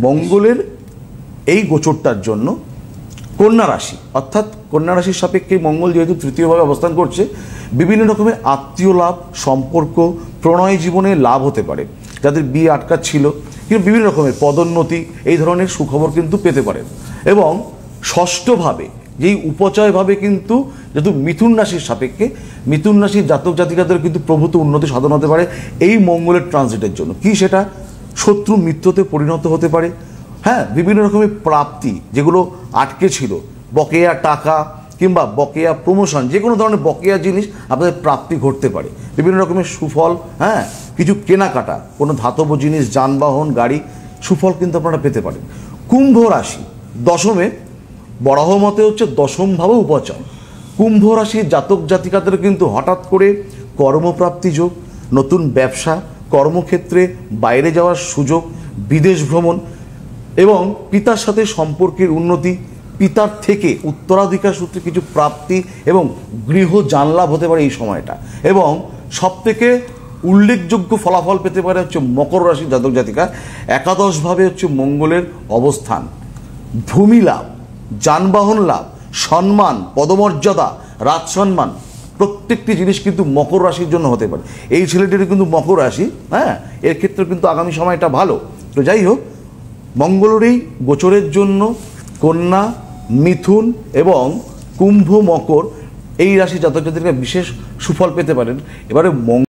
মঙ্গলের এই গোচরটার জন্য কন্যা রাশি অর্থাৎ কন্যা রাশির সাপেক্ষে মঙ্গল যেহেতু তৃতীয়ভাবে অবস্থান করছে, বিভিন্ন রকমের আত্মীয় লাভ, সম্পর্ক, প্রণয় জীবনে লাভ হতে পারে। যাদের বিয়ে আটকা ছিল কিন্তু বিভিন্ন রকমের পদোন্নতি, এই ধরনের সুখবর কিন্তু পেতে পারেন। এবং ষষ্ঠভাবে যেই উপচয়ভাবে কিন্তু যেহেতু মিথুন রাশির সাপেক্ষে, মিথুন রাশির জাতক জাতিকাদের কিন্তু প্রভূত উন্নতি সাধন হতে পারে এই মঙ্গলের ট্রানজিটের জন্য। কি সেটা? শত্রু মিত্রতে পরিণত হতে পারে। হ্যাঁ, বিভিন্ন রকমের প্রাপ্তি যেগুলো আটকে ছিল, বকেয়া টাকা কিংবা বকেয়া প্রমোশন, যে কোনো ধরনের বকেয়া জিনিস আপনাদের প্রাপ্তি ঘটতে পারে। বিভিন্ন রকমের সুফল, হ্যাঁ, কিছু কেনাকাটা, কোনো ধাতব জিনিস, যানবাহন, গাড়ি, সুফল কিন্তু আপনারা পেতে পারেন। কুম্ভ রাশি দশমে, বরাহ মতে হচ্ছে দশম ভাবে উপচয়। কুম্ভ রাশির জাতক জাতিকাদের কিন্তু হঠাৎ করে কর্মপ্রাপ্তি যোগ, নতুন ব্যবসা, কর্মক্ষেত্রে বাইরে যাওয়ার সুযোগ, বিদেশ ভ্রমণ এবং পিতার সাথে সম্পর্কের উন্নতি, পিতার থেকে উত্তরাধিকার সূত্রে কিছু প্রাপ্তি এবং গৃহ জানলাভ হতে পারে এই সময়টা। এবং সবথেকে উল্লেখযোগ্য ফলাফল পেতে পারে হচ্ছে মকর রাশির জাতক জাতিকা। একাদশভাবে হচ্ছে মঙ্গলের অবস্থান। ভূমি লাভ, যানবাহন লাভ, সম্মান, পদমর্যাদা, রাজসম্মান, প্রত্যেকটি জিনিস কিন্তু মকর রাশির জন্য হতে পারে। এই ছেলেটির কিন্তু মকর রাশি, হ্যাঁ, এর ক্ষেত্রে কিন্তু আগামী সময়টা ভালো। তো যাই হোক, মঙ্গলের এই গোচরের জন্য কন্যা, মিথুন এবং কুম্ভ, মকর এই রাশি জাতক জাতিকা বিশেষ সুফল পেতে পারেন। এবারে